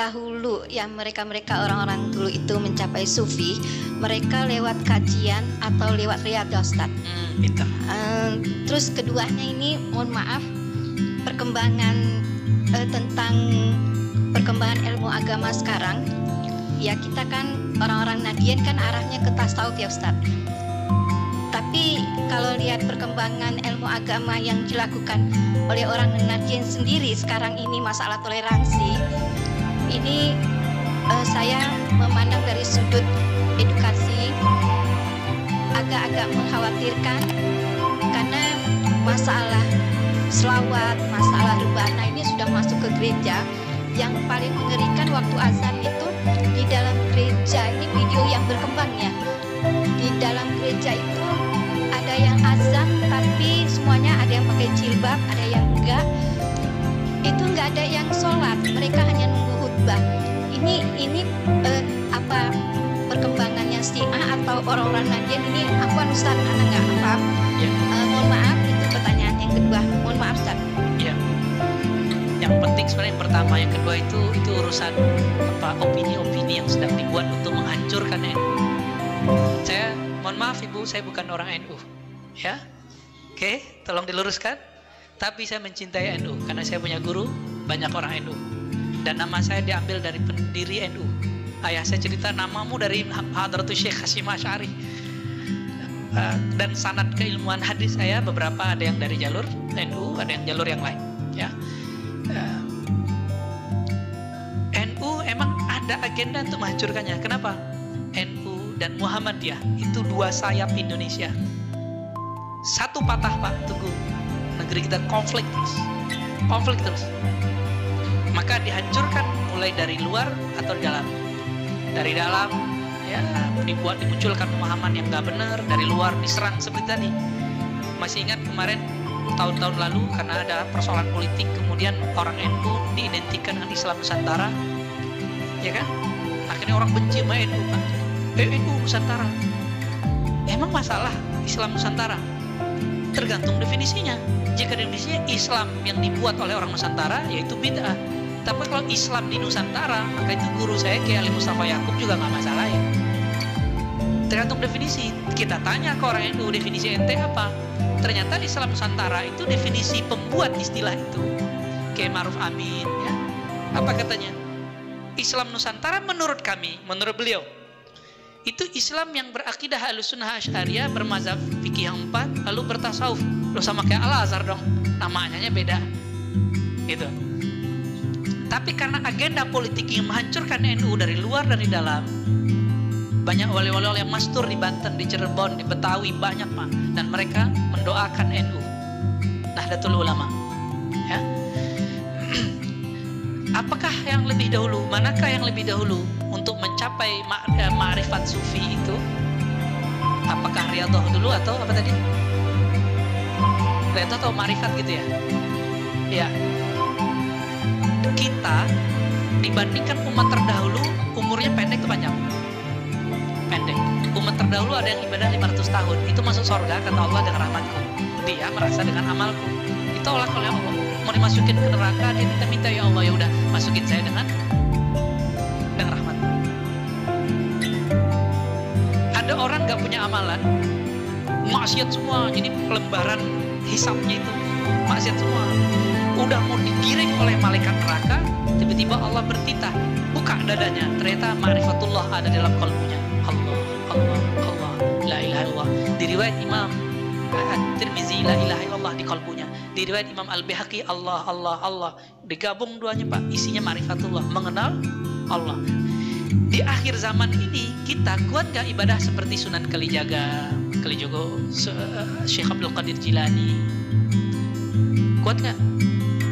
dahulu ya, mereka orang-orang dulu itu mencapai sufi, mereka lewat kajian atau lewat riyadhah, Ustaz. Terus keduanya ini, mohon maaf, perkembangan tentang perkembangan ilmu agama sekarang. Ya, kita kan orang-orang Nahdiyin kan arahnya ke tasawuf ya, Ustaz. Tapi kalau lihat perkembangan ilmu agama yang dilakukan oleh orang Nahdiyin sendiri sekarang ini, masalah toleransi ini, saya memandang dari sudut edukasi agak-agak mengkhawatirkan, karena masalah selawat, masalah rebana ini sudah masuk ke gereja. Yang paling mengerikan waktu azan itu di dalam gereja, ini video yang berkembang ya, di dalam gereja itu ada yang azan tapi semuanya ada yang pakai jilbab, ada yang enggak. Itu enggak ada yang sholat, mereka hanya nunggu khutbah. Ini apa perkembangannya Syiah atau orang-orang Nahdiyin ini? Apa Ustaz, anak nggak paham. Mohon maaf, itu pertanyaan yang kedua. Mohon maaf Ustaz. Ya. Yang penting sebenarnya yang pertama, yang kedua itu urusan opini-opini yang sedang dibuat untuk menghancurkan NU. Saya mohon maaf Ibu, saya bukan orang NU. Ya. Oke, tolong diluruskan. Tapi saya mencintai NU karena saya punya guru banyak orang NU. Dan nama saya diambil dari pendiri NU. Ayah saya cerita, namamu dari Hadratus Syekh Hasyim Asy'ari. Dan sanad keilmuan hadis saya beberapa ada yang dari jalur NU, ada yang jalur yang lain. Ya. NU emang ada agenda untuk menghancurkannya. Kenapa? NU dan Muhammadiyah itu dua sayap Indonesia. Satu patah Pak, tunggu. Negeri kita konflik terus. Maka dihancurkan mulai dari luar atau dalam. Dari dalam ya dimunculkan pemahaman yang nggak benar, dari luar diserang seperti tadi. Masih ingat kemarin tahun-tahun lalu karena ada persoalan politik, kemudian orang NU diidentikan dengan Islam Nusantara, ya kan? Akhirnya orang benci sama NU, Pak. NU Nusantara. Emang masalah Islam Nusantara? Tergantung definisinya. Jika definisinya Islam yang dibuat oleh orang Nusantara, yaitu bid'ah. Tapi kalau Islam di Nusantara, maka itu guru saya Kiai Ali Mustafa Yakub juga nggak masalah ya. Tergantung definisi. Kita tanya ke orang NU, definisi ente apa? Ternyata Islam Nusantara itu definisi pembuat istilah itu. Kiai Ma'ruf Amin, ya. Apa katanya? Islam Nusantara menurut kami, menurut beliau, itu Islam yang berakidah Ahlussunnah Asy'ariyah, bermazhab fikih yang 4, lalu bertasawuf. Loh, sama kayak Al-Azhar dong, namanya beda. Gitu. Tapi karena agenda politik yang menghancurkan NU dari luar dan di dalam, banyak wali-wali yang mastur di Banten, di Cirebon, di Betawi, banyak Pak, dan mereka mendoakan NU, Nahdlatul Ulama. Ya. Apakah yang lebih dahulu? Manakah yang lebih dahulu untuk mencapai ma'rifat sufi itu? Apakah riyadhah dulu atau apa tadi? Riyadhah atau ma'rifat gitu ya? Ya. Kita dibandingkan umat terdahulu umurnya pendek ke panjang? Pendek. Umat terdahulu ada yang ibadah 500 tahun, itu masuk surga kata Allah dengan rahmatku. Dia merasa dengan amalku. Ditolak oleh Allah. Mau dimasukin ke neraka, dia minta ya Allah, ya udah masukin saya dengan rahmat. Ada orang nggak punya amalan, maksiat semua, jadi lembaran hisabnya itu maksiat semua. Udah mau digiring oleh malaikat neraka, tiba-tiba Allah bertitah, buka dadanya, ternyata ma'rifatullah ada dalam kalbunya. Allah, la ilaha illallah. Di riwayat Imam At-Tirmizi, la ilaha illallah di kalbunya. Di riwayat Imam Al-Baihaqi, Allah. Digabung duanya Pak, isinya ma'rifatullah, mengenal Allah. Di akhir zaman ini kita kuat gak ibadah seperti Sunan Kalijogo, Syekh Abdul Qadir Jilani? Kuat gak?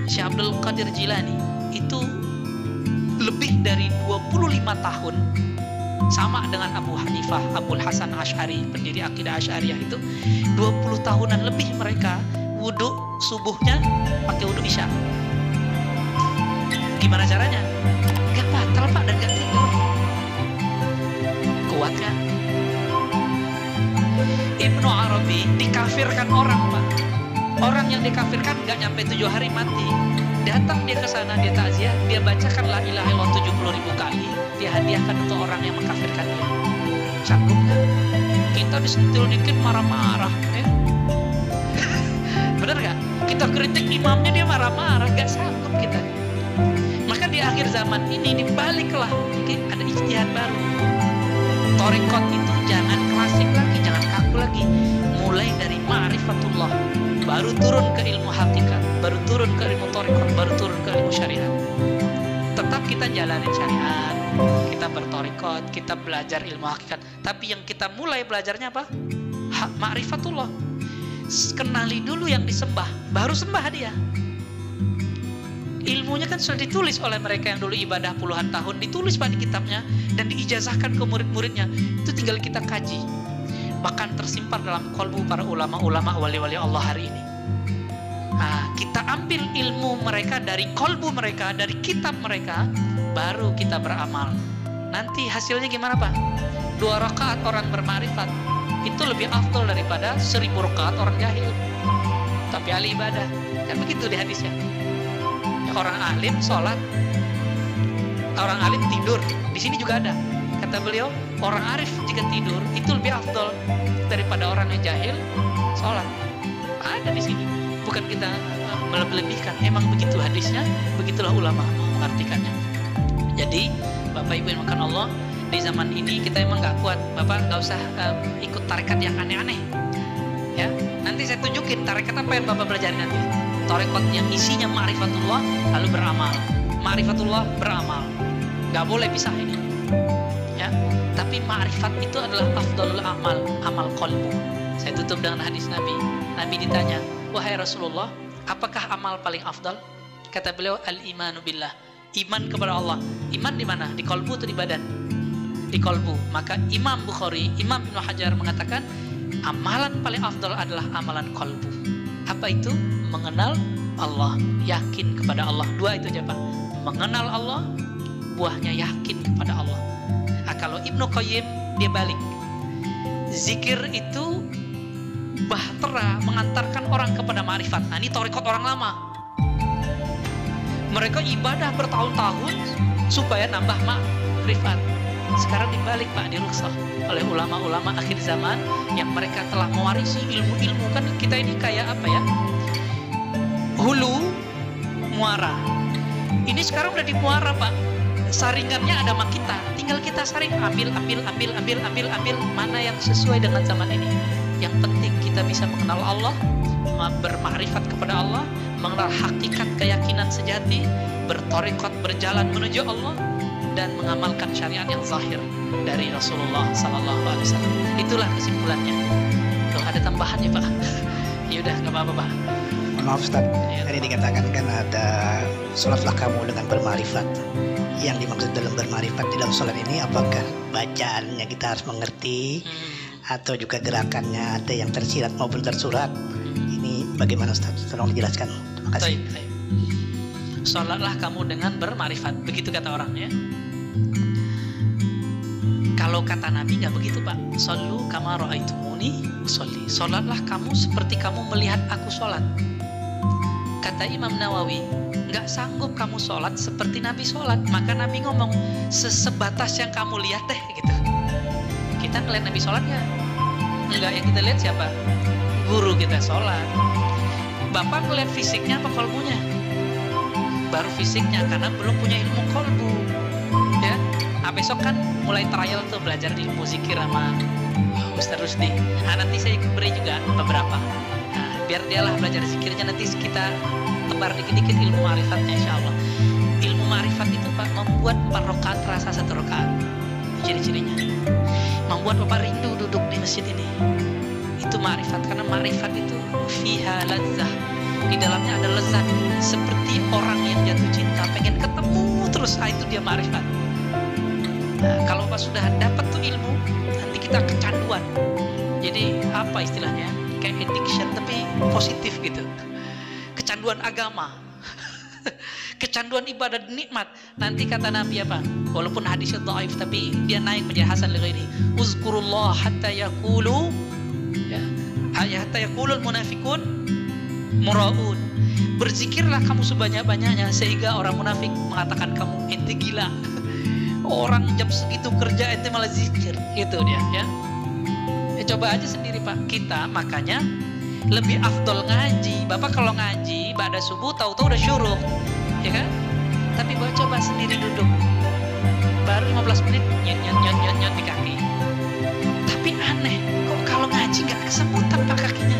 Syekh Abdul Qadir Jilani itu lebih dari 25 tahun, sama dengan Abu Hanifah, Abul Hasan Asy'ari, pendiri akidah Asy'ariyah itu 20 tahunan lebih mereka wudhu subuhnya pakai wudhu isya. Gimana caranya? Gak batal Pak dan gak tidur. Kuat gak? Ibnu Arabi dikafirkan orang Pak. Orang yang dikafirkan gak nyampe 7 hari mati. Datang dia ke sana, dia takziah, dia bacakan la ilaha illallah 70.000 kali, dia hadiahkan untuk orang yang mengkafirkan dia. Sanggup nggak? Kita disentil dikit marah-marah, ya? Bener nggak? Kita kritik imamnya dia marah-marah, nggak sanggup kita. Maka di akhir zaman ini dibaliklah, ada ijtihad baru. Thariqat itu jangan klasik lagi, jangan kaku lagi. Mulai dari ma'rifatullah, baru turun ke ilmu hakikat, baru turun ke ilmu thariqat, baru turun ke ilmu syariat. Tetap kita jalanin syariat, kita berthariqat, kita belajar ilmu hakikat. Tapi yang kita mulai belajarnya apa? Ma'rifatullah. Kenali dulu yang disembah, baru sembah dia. Ilmunya kan sudah ditulis oleh mereka yang dulu ibadah puluhan tahun, ditulis Pak di kitabnya dan diijazahkan ke murid-muridnya. Itu tinggal kita kaji. Bahkan tersimpan dalam kalbu para ulama-ulama wali-wali Allah hari ini. Nah, kita ambil ilmu mereka dari kalbu mereka, dari kitab mereka, baru kita beramal. Nanti hasilnya gimana Pak? 2 rakaat orang bermakrifat itu lebih afdal daripada 1000 rakaat orang jahil. Tapi ahli ibadah, kan begitu di hadisnya. Orang alim sholat, orang alim tidur. Di sini juga ada. Kata beliau, orang arif jika tidur itu lebih afdal daripada orang yang jahil sholat. Ada di sini. Bukan kita melebih-lebihkan. Emang begitu hadisnya, begitulah ulama mengartikannya. Jadi, Bapak Ibu yang makan Allah, di zaman ini kita emang nggak kuat. Bapak nggak usah ikut tarekat yang aneh-aneh. Ya, nanti saya tunjukin tarekat apa yang Bapak pelajari nanti. Thariqat yang isinya ma'rifatullah lalu beramal. Ma'rifatullah beramal. Gak boleh pisah ini. Ya, tapi ma'rifat itu adalah afdalul amal, amal qalbu. Saya tutup dengan hadis Nabi. Nabi ditanya, "Wahai Rasulullah, apakah amal paling afdal?" Kata beliau, "Al-imanu billah." Iman kepada Allah. Iman di mana? Di qalbu atau di badan? Di qalbu. Maka Imam Bukhari, Imam Ibnu Hajar mengatakan, amalan paling afdal adalah amalan qalbu. Apa itu? Mengenal Allah, yakin kepada Allah. 2 itu aja Pak. Mengenal Allah, buahnya yakin kepada Allah. Nah, kalau Ibnu Qayyim dia balik. Zikir itu bahtera mengantarkan orang kepada ma'rifat. Nah, ini thariqat orang lama. Mereka ibadah bertahun-tahun supaya nambah ma'rifat. Sekarang dibalik Pak, diruksah oleh ulama-ulama akhir zaman yang mereka telah mewarisi ilmu-ilmu. Kan kita ini kayak apa ya? Hulu muara. Ini sekarang udah di muara Pak. Saringannya ada sama kita. Tinggal kita saring, ambil mana yang sesuai dengan zaman ini. Yang penting kita bisa mengenal Allah, bermakrifat kepada Allah, mengenal hakikat keyakinan sejati, berthariqat berjalan menuju Allah, dan mengamalkan syariat yang zahir dari Rasulullah SAW. Itulah kesimpulannya. Tuh ada tambahannya Pak. Ya udah nggak apa-apa Pak. Maaf Ustaz, tadi dikatakan kan ada sholatlah kamu dengan bermarifat. Yang dimaksud dalam bermarifat di dalam sholat ini apakah bacaannya kita harus mengerti atau juga gerakannya ada yang tersirat maupun tersurat? Ini bagaimana Ustaz? Tolong dijelaskan. Terima kasih. Baik. Sholatlah kamu dengan bermarifat, begitu kata orangnya. Kalau kata Nabi nggak begitu Pak. Shollu kama ra'aitumuni usolli. Sholatlah kamu seperti kamu melihat aku sholat. Kata Imam Nawawi, nggak sanggup kamu sholat seperti Nabi sholat. Maka Nabi ngomong, sebatas yang kamu lihat deh gitu. Kita ngeliat Nabi sholat nggak? Enggak, yang kita lihat siapa? Guru kita sholat. Bapak ngeliat fisiknya apa kalbunya? Baru fisiknya, karena belum punya ilmu kalbu. Ya, nah, besok kan mulai trial tuh belajar ilmu zikir sama Ustaz Rusdi. Nah, nanti saya beri juga beberapa. Nah, biar dialah belajar zikirnya, nanti kita tebar dikit-dikit ilmu ma'rifatnya insya Allah. Ilmu ma'rifat itu Pak membuat 4 rakaat terasa 1 rakaat. Ciri-cirinya membuat Bapak rindu duduk di masjid ini. Itu ma'rifat, karena ma'rifat itu fiha ladzah, di dalamnya ada lezat, seperti orang yang jatuh cinta pengen ketemu terus. Itu dia ma'rifat. Nah, kalau Bapak sudah dapat tuh ilmu, nanti kita kecanduan. Jadi apa istilahnya, kayak addiction tapi positif gitu. Kecanduan agama, kecanduan ibadah nikmat. Nanti kata Nabi apa? Walaupun hadisnya dhaif tapi dia naik menjadi hasan li ghairi. Uzkurullah hatta yaqulu, ya, hatta yaqulul munafiqun muraun. Berzikirlah kamu sebanyak-banyaknya sehingga orang munafik mengatakan kamu ente gila. Orang jam segitu kerja ente malah zikir, gitu dia ya. Coba aja sendiri Pak, kita makanya lebih afdol ngaji. Bapak kalau ngaji pada subuh tahu-tahu udah syuruh, ya kan? Tapi Bapak coba sendiri duduk, baru 15 menit nyot di kaki. Tapi aneh, kok kalau ngaji nggak kesemutan Pak kakinya,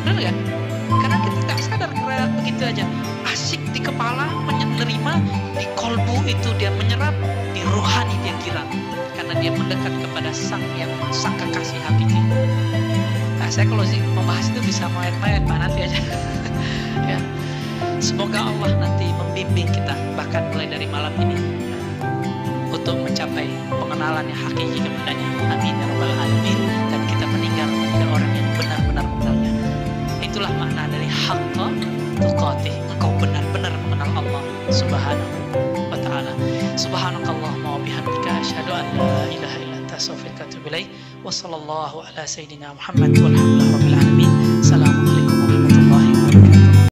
benar kan? Karena kita tak sadar gerak begitu aja, asik di kepala menerima, di kolbu itu dia menyerap, di rohani dia kirap, karena dia mendekat kepada sang yang sang kekasih hakiki. Nah, saya kalau sih membahas itu bisa main-main Pak, nanti aja. Ya. Semoga Allah nanti membimbing kita bahkan mulai dari malam ini untuk mencapai pengenalan yang hakiki kepadanya. Amin ya rabbal alamin. Dan kita meninggal menjadi orang yang benar-benar mengenalnya. Itulah makna dari haqqa tuqatih. Engkau benar-benar mengenal Allah Subhanahu wa ta'ala. Subhanakallahumma wa bihamdika asyhadu an la ilaha illa anta astaghfiruka wa atubu ilaik. Wa sallallahu ala sayyidina Muhammad walhamdulillahi rabbil alamin.